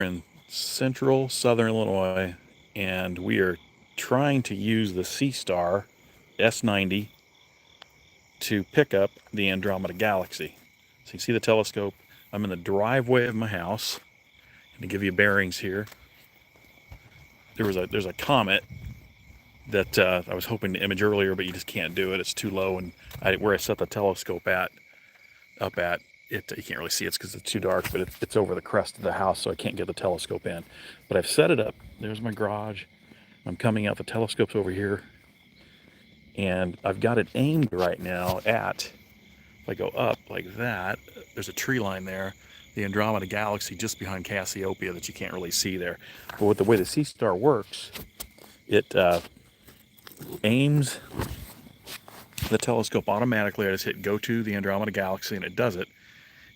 in central southern Illinois, and we are trying to use the SeeStar S90 to pick up the Andromeda galaxy. So you see the telescope. I'm in the driveway of my house. And to give you bearings here, there's a comet that I was hoping to image earlier, but you just can't do it. It's too low, and where I set the telescope up at it, you can't really see it because it's too dark, but it's over the crest of the house, so I can't get the telescope in. But I've set it up. There's my garage. I'm coming out. The telescope's over here, and I've got it aimed right now at, if I go up like that, there's a tree line there, the Andromeda galaxy just behind Cassiopeia that you can't really see there. But with the way the SeeStar works, it aims the telescope automatically. I just hit go to the Andromeda galaxy and it does it,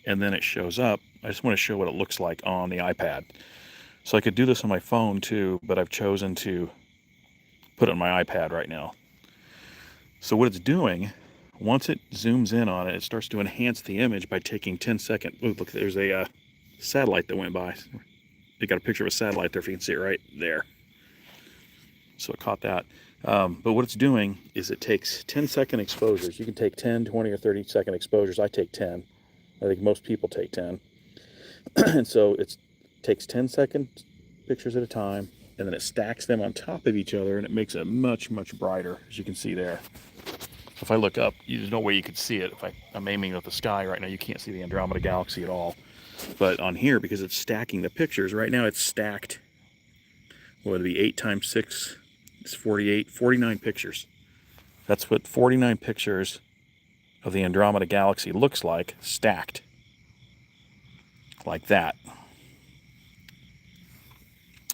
and then it shows up. I just want to show what it looks like on the iPad. So I could do this on my phone too, but I've chosen to put it on my iPad right now. So what it's doing, once it zooms in on it, it starts to enhance the image by taking 10-second. Look, there's a satellite that went by. They got a picture of a satellite there, if you can see it right there. So it caught that. But what it's doing is it takes 10-second exposures. You can take 10, 20, or 30-second exposures. I take 10. I think most people take 10. And so it takes 10-second pictures at a time, and then it stacks them on top of each other, and it makes it much, much brighter, as you can see there. If I look up, there's no way you could see it. If I'm aiming at the sky right now, you can't see the Andromeda galaxy at all. But on here, because it's stacking the pictures, right now it's stacked, what would it be, 8 times 6? It's 48, 49 pictures. That's what 49 pictures of the Andromeda galaxy looks like, stacked. Like that.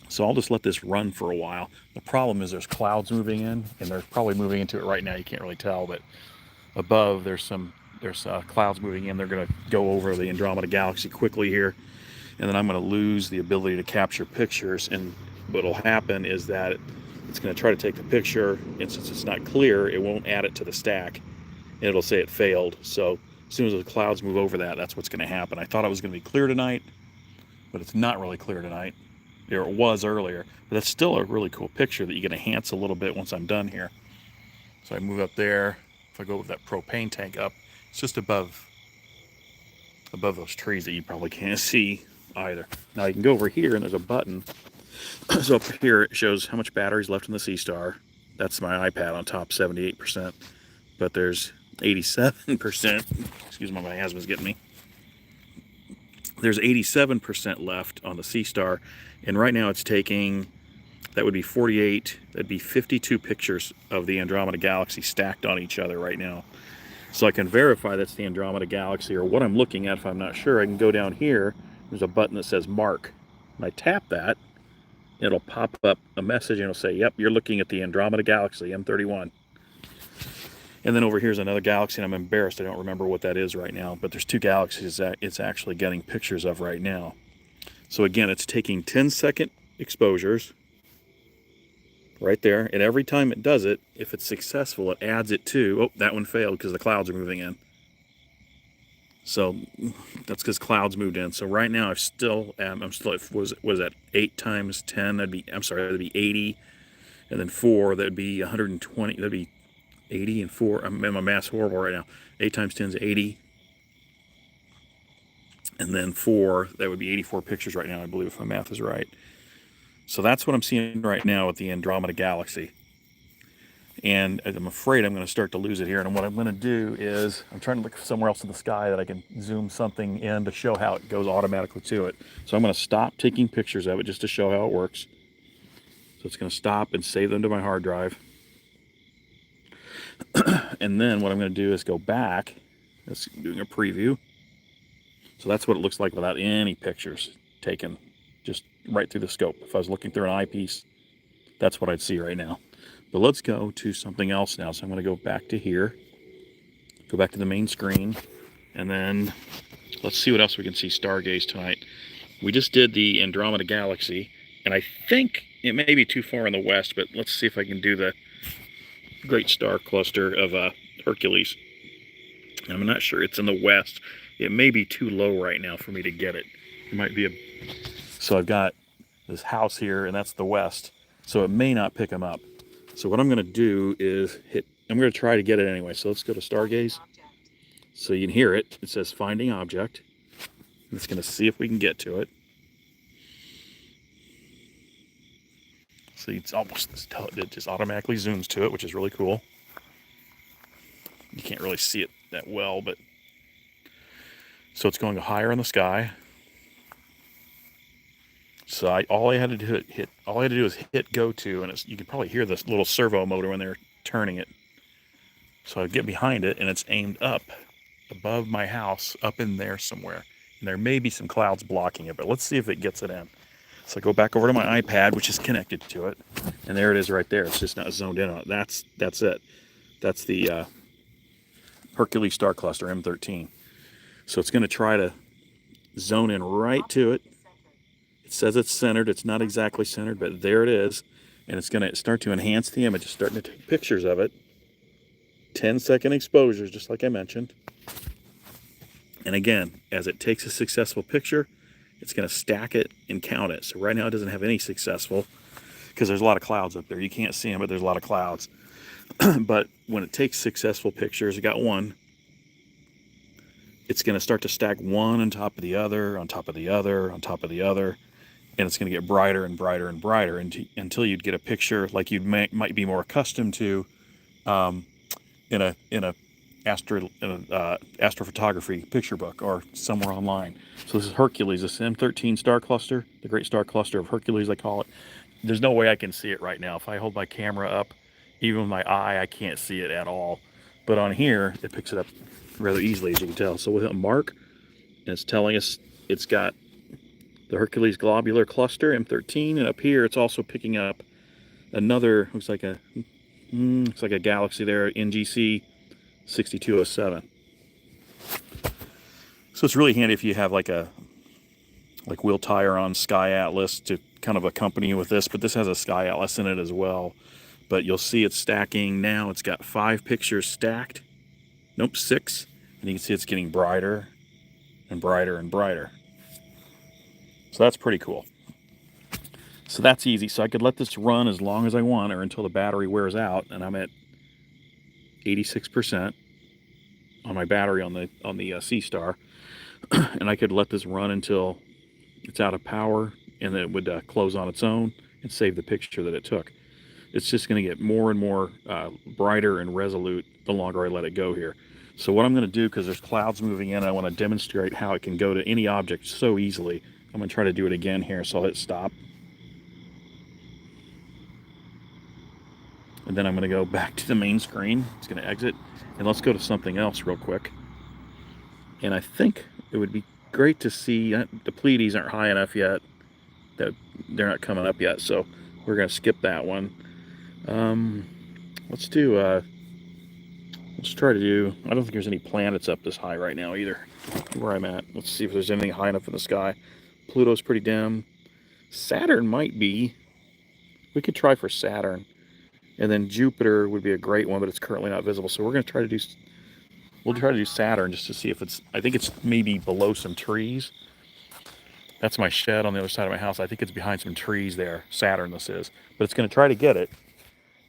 So I'll just let this run for a while. The problem is there's clouds moving in, and they're probably moving into it right now. You can't really tell, but above there's clouds moving in. They're going to go over the Andromeda galaxy quickly here, and then I'm going to lose the ability to capture pictures. And what'll happen is that it's going to try to take the picture, and since it's not clear, it won't add it to the stack, and it'll say it failed. So as soon as the clouds move over that, that's what's going to happen. I thought it was going to be clear tonight, but it's not really clear tonight. Or it was earlier, but that's still a really cool picture that you can enhance a little bit once I'm done here. So I move up there. If I go with that propane tank up, it's just above those trees that you probably can't see either. Now you can go over here, and there's a button. So up here it shows how much battery's left in the SeeStar. That's my iPad on top, 78%. But there's 87%. Excuse me, my asthma's getting me. There's 87% left on the SeeStar, and right now it's taking, that would be 48, that'd be 52 pictures of the Andromeda galaxy stacked on each other right now. So I can verify that's the Andromeda galaxy, or what I'm looking at. If I'm not sure, I can go down here. There's a button that says mark, and I tap that, and it'll pop up a message, and it'll say, yep, you're looking at the Andromeda galaxy, M31. And then over here's another galaxy, and I'm embarrassed I don't remember what that is right now, but there's 2 galaxies that it's actually getting pictures of right now. So again, it's taking 10-second exposures right there, and every time it does it, if it's successful, it adds it to, oh, that one failed because the clouds are moving in. So that's because clouds moved in. So right now I'm still at, was that 8 times 10, that'd be 80, and then 4, that'd be 120, that'd be 80, and 4, my math's horrible right now. 8 times 10 is 80. And then 4, that would be 84 pictures right now, I believe, if my math is right. So that's what I'm seeing right now with the Andromeda galaxy. And I'm afraid I'm going to start to lose it here. And what I'm going to do is, I'm trying to look somewhere else in the sky that I can zoom something in to show how it goes automatically to it. So I'm going to stop taking pictures of it just to show how it works. So it's going to stop and save them to my hard drive. And then what I'm going to do is go back. That's doing a preview. So that's what it looks like without any pictures taken, just right through the scope. If I was looking through an eyepiece, that's what I'd see right now. But let's go to something else now. So I'm going to go back to here, go back to the main screen, and then let's see what else we can see stargaze tonight. We just did the Andromeda galaxy, and I think it may be too far in the west, but let's see if I can do the great star cluster of Hercules. I'm not sure, it's in the west. It may be too low right now for me to get it. It might be So I've got this house here, and that's the west. So it may not pick them up. So what I'm going to do is I'm going to try to get it anyway. So let's go to Stargaze. So you can hear it. It says finding object. It's going to see if we can get to it. See, it's almost, it just automatically zooms to it, which is really cool. You can't really see it that well, but so it's going higher in the sky. So all I had to do is hit go to, and you can probably hear this little servo motor when they're turning it. So I get behind it, and it's aimed up above my house, up in there somewhere. And there may be some clouds blocking it, but let's see if it gets it in. So I go back over to my iPad, which is connected to it, and there it is right there. It's just not zoned in on it. That's it. That's the Hercules star cluster M13. So it's going to try to zone in right to it. It says it's centered. It's not exactly centered, but there it is. And it's going to start to enhance the image. It's starting to take pictures of it. 10-second exposures, just like I mentioned. And again, as it takes a successful picture, it's going to stack it and count it. So right now it doesn't have any successful because there's a lot of clouds up there. You can't see them, but there's a lot of clouds. But when it takes successful pictures, I got one, it's going to start to stack one on top of the other, on top of the other, on top of the other. And it's going to get brighter and brighter and brighter until you'd get a picture like you might be more accustomed to in a astrophotography picture book or somewhere online. So this is Hercules, this M13 star cluster, the great star cluster of Hercules, I call it. There's no way I can see it right now. If I hold my camera up, even with my eye, I can't see it at all. But on here, it picks it up rather easily, as you can tell. So with a mark, and it's telling us it's got the Hercules globular cluster, M13, and up here it's also picking up another, looks like a galaxy there, NGC 6207. So it's really handy if you have like Will Tire on Sky Atlas to kind of accompany you with this, but this has a Sky Atlas in it as well. But you'll see it's stacking now. It's got 5 pictures stacked. Nope, 6. And you can see it's getting brighter and brighter and brighter. So that's pretty cool. So that's easy. So I could let this run as long as I want or until the battery wears out, and I'm at 86% on my battery on the SeeStar. And I could let this run until it's out of power, and then it would close on its own and save the picture that it took. It's just going to get more and more brighter and resolute the longer I let it go here. So what I'm going to do, because there's clouds moving in, I want to demonstrate how it can go to any object so easily. I'm going to try to do it again here, so I'll hit stop. And then I'm going to go back to the main screen. It's going to exit. And let's go to something else real quick. And I think it would be great to see, the Pleiades aren't high enough yet. They're not coming up yet, so we're going to skip that one. Let's try to do, I don't think there's any planets up this high right now either, where I'm at. Let's see if there's anything high enough in the sky. Pluto's pretty dim. Saturn might be. We could try for Saturn. And then Jupiter would be a great one, but it's currently not visible. So we're going to try to do, we'll try to do Saturn just to see if it's, I think it's maybe below some trees. That's my shed on the other side of my house. I think it's behind some trees there. Saturn this is. But it's going to try to get it.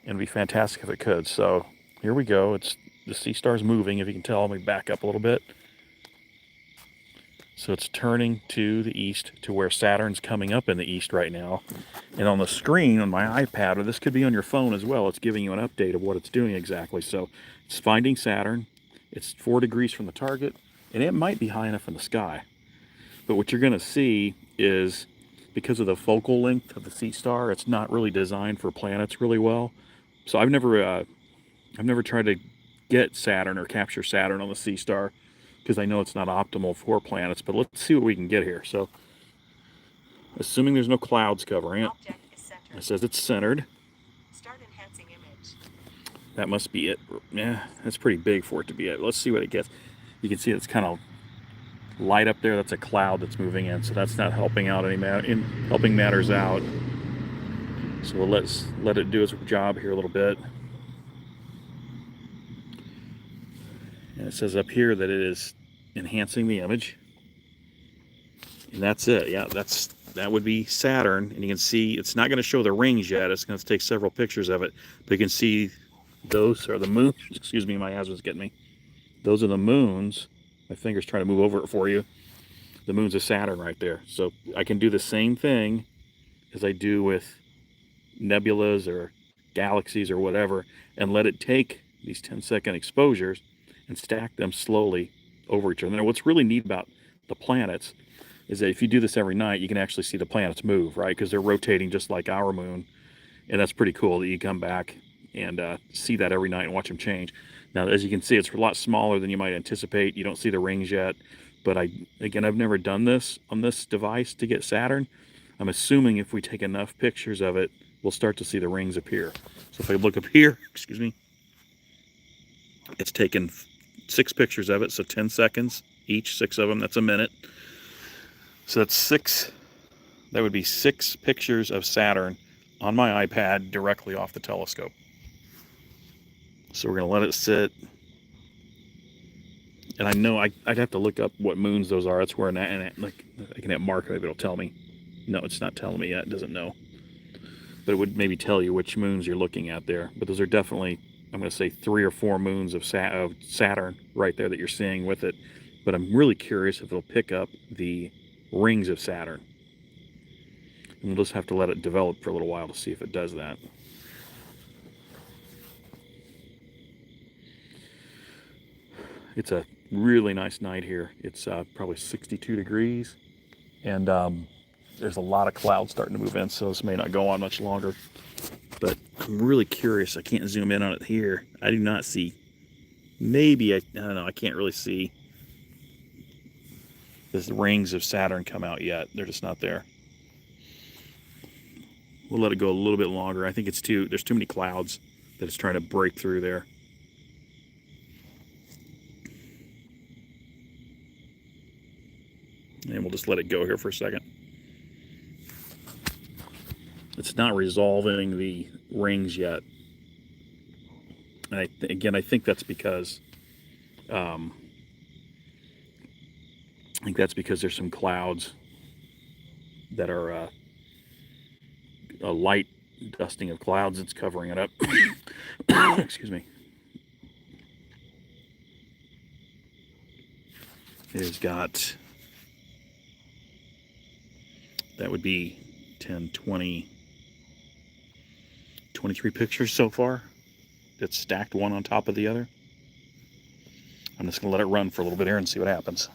And it'd be fantastic if it could. So here we go. It's the SeeStar's moving, if you can tell. Let me back up a little bit. So it's turning to the east to where Saturn's coming up in the east right now. And on the screen on my iPad, or this could be on your phone as well, it's giving you an update of what it's doing exactly. So it's finding Saturn. It's 4 degrees from the target, and it might be high enough in the sky. But what you're going to see is, because of the focal length of the SeeStar, it's not really designed for planets really well. So I've never tried to get Saturn or capture Saturn on the SeeStar, because I know it's not optimal for planets, but let's see what we can get here. So, assuming there's no clouds covering it, it says it's centered. Start enhancing image. That must be it. Yeah, that's pretty big for it to be it. Let's see what it gets. You can see it's kind of light up there. That's a cloud that's moving in, so that's not helping out helping matters out. So let's let it do its job here a little bit. And it says up here that it is enhancing the image. And that's it. Yeah, that's that would be Saturn, and you can see it's not going to show the rings yet. It's going to take several pictures of it, but you can see those are the moons. Excuse me, my husband's getting me. Those are the moons. My finger's trying to move over it for you. The moons of Saturn right there. So I can do the same thing as I do with nebulas or galaxies or whatever, and let it take these 10-second exposures and stack them slowly over each other. Now, what's really neat about the planets is that if you do this every night, you can actually see the planets move, right? Because they're rotating just like our moon, and that's pretty cool that you come back and see that every night and watch them change. Now, as you can see, it's a lot smaller than you might anticipate. You don't see the rings yet, but I've never done this on this device to get Saturn. I'm assuming if we take enough pictures of it, we'll start to see the rings appear. So if I look up here, excuse me, it's taken 6 pictures of it, so 10 seconds each, 6 of them, that's a minute. So that's 6, that would be 6 pictures of Saturn on my iPad directly off the telescope. So we're going to let it sit. And I know I'd have to look up what moons those are. That's where like I can have Mark, maybe it'll tell me. No, it's not telling me yet. It doesn't know. But it would maybe tell you which moons you're looking at there. But those are definitely, I'm going to say 3 or 4 moons of Saturn right there that you're seeing with it. But I'm really curious if it'll pick up the rings of Saturn. And we'll just have to let it develop for a little while to see if it does that. It's a really nice night here. It's probably 62 degrees. And there's a lot of clouds starting to move in, so this may not go on much longer. But I'm really curious. I can't zoom in on it here. I do not see. Maybe, I don't know, I can't really see the rings of Saturn come out yet. They're just not there. We'll let it go a little bit longer. I think there's too many clouds that it's trying to break through there. And we'll just let it go here for a second. It's not resolving the rings yet. And again, I think that's because there's some clouds that are a light dusting of clouds that's covering it up. Excuse me. It has got, that would be 10, 20, 23 pictures so far. It's stacked one on top of the other. I'm just going to let it run for a little bit here and see what happens.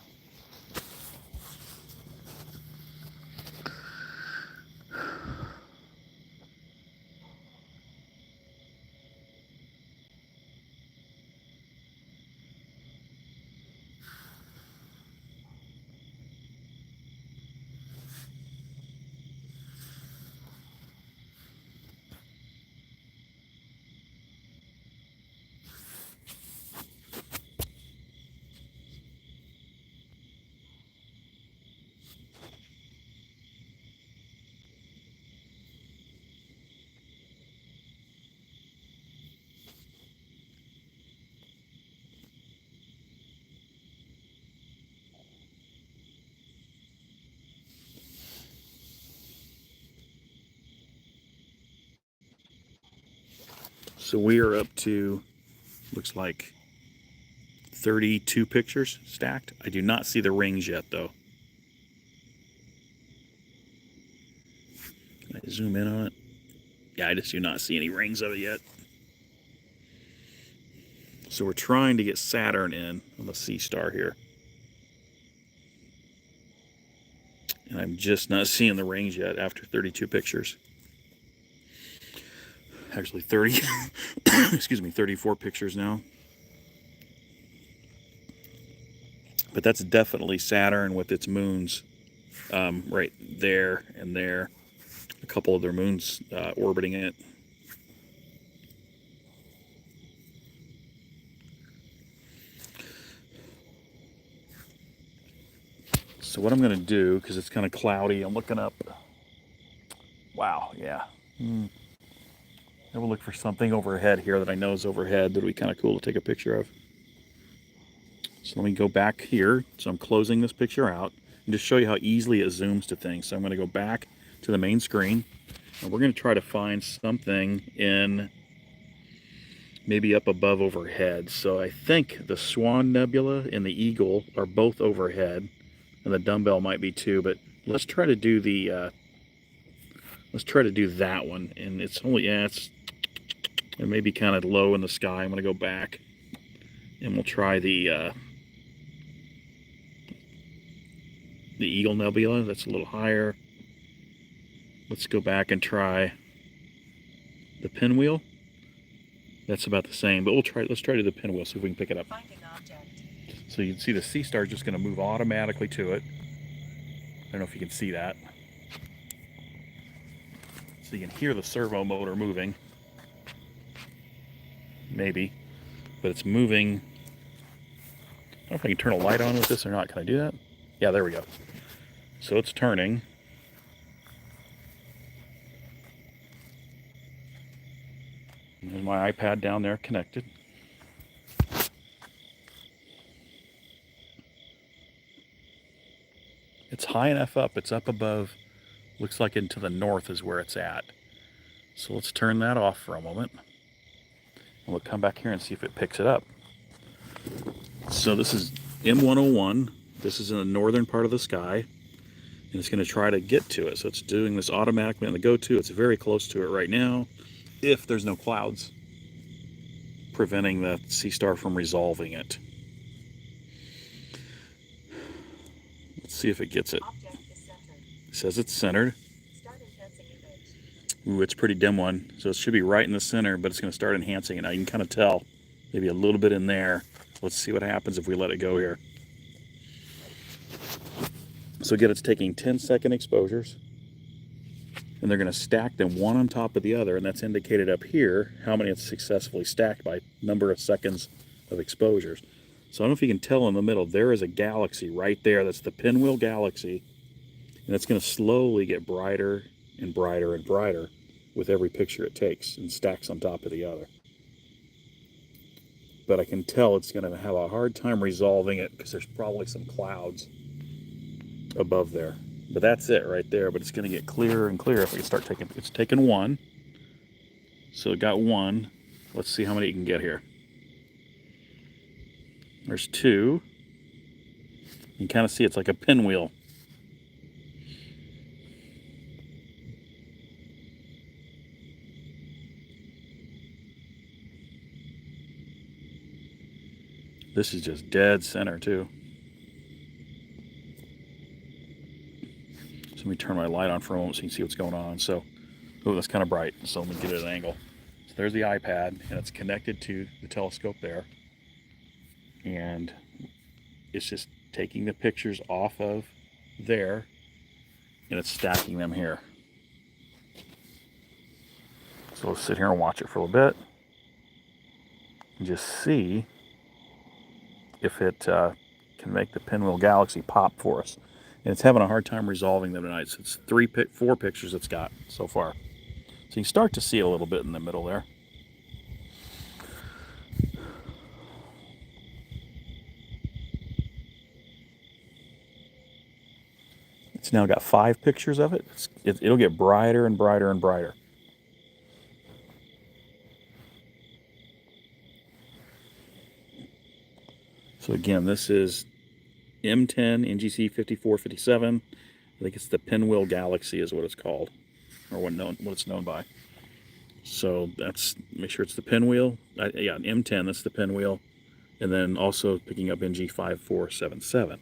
So we are up to, looks like 32 pictures stacked. I do not see the rings yet, though. Can I zoom in on it? Yeah, I just do not see any rings of it yet. So we're trying to get Saturn in on the SeeStar here. And I'm just not seeing the rings yet after 32 pictures. Actually 30, excuse me, 34 pictures now. But that's definitely Saturn with its moons right there and there. A couple of their moons orbiting it. So what I'm going to do, because it's kind of cloudy, I'm looking up. Wow, yeah. I will look for something overhead here that I know is overhead that would be kind of cool to take a picture of. So let me go back here. So I'm closing this picture out. and just show you how easily it zooms to things. So I'm going to go back to the main screen, and we're going to try to find something in maybe up above overhead. So I think the Swan Nebula and the Eagle are both overhead, and the dumbbell might be too. But let's try to do the let's try to do that one. And it's only it may be kind of low in the sky. I'm going to go back, and we'll try the Eagle Nebula. That's a little higher. Let's go back and try the pinwheel. That's about the same, but let's try to do the pinwheel, see if we can pick it up. Finding object. So you can see the SeeStar is just going to move automatically to it. I don't know if you can see that. So you can hear the servo motor moving. Maybe. But it's moving. I don't know if I can turn a light on with this or not. Can I do that? Yeah, there we go. So it's turning. There's my iPad down there connected. It's high enough up. It's up above. Looks like into the north is where it's at. So let's turn that off for a moment. And we'll come back here and see if it picks it up. So this is M101. This is in the northern part of the sky. And it's going to try to get to it. So it's doing this automatically on the go-to. It's very close to it right now, if there's no clouds preventing the SeeStar from resolving it. Let's see if it gets it. Object is centered. It says it's centered. Start enhancing image. Ooh, it's a pretty dim one. So it should be right in the center, but it's going to start enhancing it. Now you can kind of tell maybe a little bit in there. Let's see what happens if we let it go here. So again, it's taking 10-second exposures, and they're going to stack them one on top of the other, and that's indicated up here how many it's successfully stacked by number of seconds of exposures. So I don't know if you can tell in the middle, there is a galaxy right there. That's the pinwheel galaxy, and it's going to slowly get brighter and brighter and brighter with every picture it takes and stacks on top of the other. But I can tell it's going to have a hard time resolving it because there's probably some clouds above there. But that's it right there. But it's going to get clearer and clearer if we start taking. It's taken one. So it got one. Let's see how many you can get here. There's two. You can kind of see it's like a pinwheel. This is just dead center too. So let me turn my light on for a moment so you can see what's going on. So, oh, that's kind of bright. So let me get it at an angle. So there's the iPad, and it's connected to the telescope there. And it's just taking the pictures off of there, and it's stacking them here. So let's sit here and watch it for a little bit and just see if it can make the pinwheel galaxy pop for us. And it's having a hard time resolving them tonight. So it's four pictures it's got so far. So you can start to see a little bit in the middle there. It's now got 5 pictures of it. It'll get brighter and brighter and brighter. So again, this is M10 NGC 5457. I think it's the Pinwheel Galaxy is what it's called, or what it's known by. So that's, make sure it's the pinwheel. Yeah, M10, that's the pinwheel. And then also picking up NG 5477.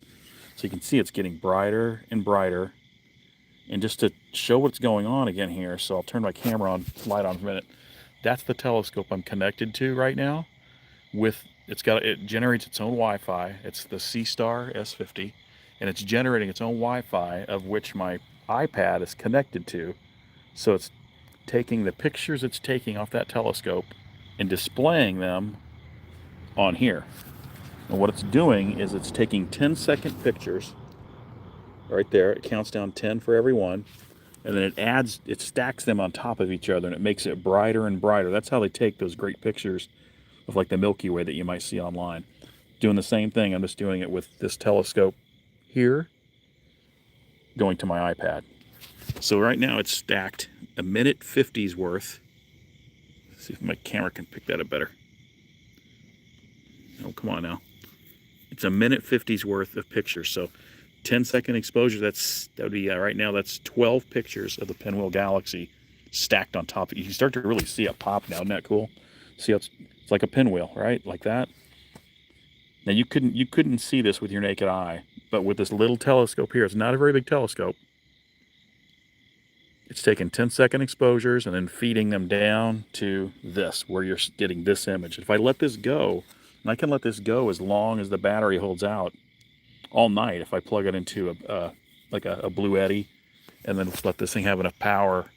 So you can see it's getting brighter and brighter. And just to show what's going on again here, so I'll turn my camera on, light on for a minute. That's the telescope I'm connected to right now. It generates its own Wi-Fi. It's the SeeStar S50, and it's generating its own Wi-Fi, of which my iPad is connected to. So it's taking the pictures it's taking off that telescope and displaying them on here. And what it's doing is it's taking 10-second pictures right there. It counts down 10 for every one, and then it stacks them on top of each other, and it makes it brighter and brighter. That's how they take those great pictures of like the Milky Way that you might see online. Doing the same thing, I'm just doing it with this telescope here, going to my iPad. So right now it's stacked a minute 50's worth. Let's see if my camera can pick that up better. Oh, come on now. It's a minute 50's worth of pictures. So 10-second exposure, that would be, right now, that's 12 pictures of the Pinwheel Galaxy stacked on top. You can start to really see it pop now. Isn't that cool? See how it's like a pinwheel, right? Like that. Now you couldn't see this with your naked eye, but with this little telescope here, it's not a very big telescope. It's taking 10-second exposures and then feeding them down to this, where you're getting this image. If I let this go, and I can let this go as long as the battery holds out all night, if I plug it into a Blue Eddy, and then let this thing have enough power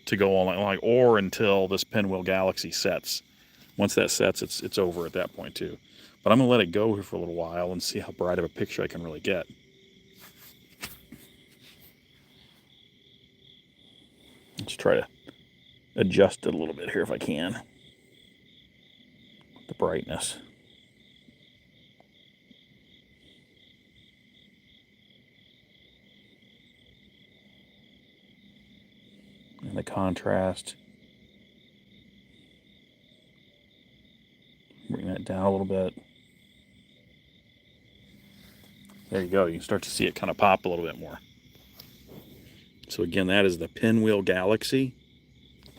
to go all night long, or until this Pinwheel Galaxy sets. Once that sets, it's over at that point too. But I'm gonna let it go here for a little while and see how bright of a picture I can really get. Let's try to adjust it a little bit here if I can. The brightness. And the contrast. Bring that down a little bit. There you go. You can start to see it kind of pop a little bit more. So again, that is the Pinwheel Galaxy,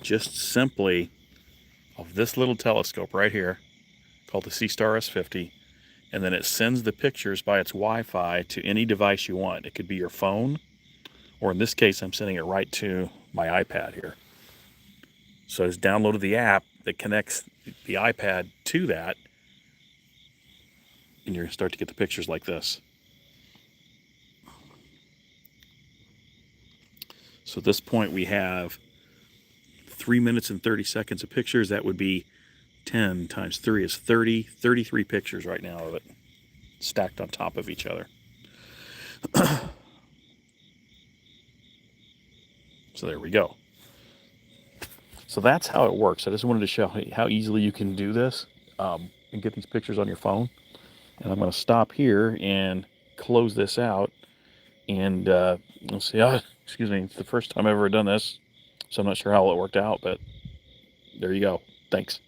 just simply of this little telescope right here, called the SeeStar S50, and then it sends the pictures by its Wi-Fi to any device you want. It could be your phone, or in this case, I'm sending it right to my iPad here. So I just downloaded the app that connects the iPad to that, and you're going to start to get the pictures like this. So at this point we have 3 minutes and 30 seconds of pictures. That would be 10 times 3 is 30, 33 pictures right now of it stacked on top of each other. So there we go. So that's how it works. I just wanted to show how easily you can do this and get these pictures on your phone. And I'm going to stop here and close this out. And we'll see. Excuse me. It's the first time I've ever done this, so I'm not sure how it worked out, but there you go. Thanks.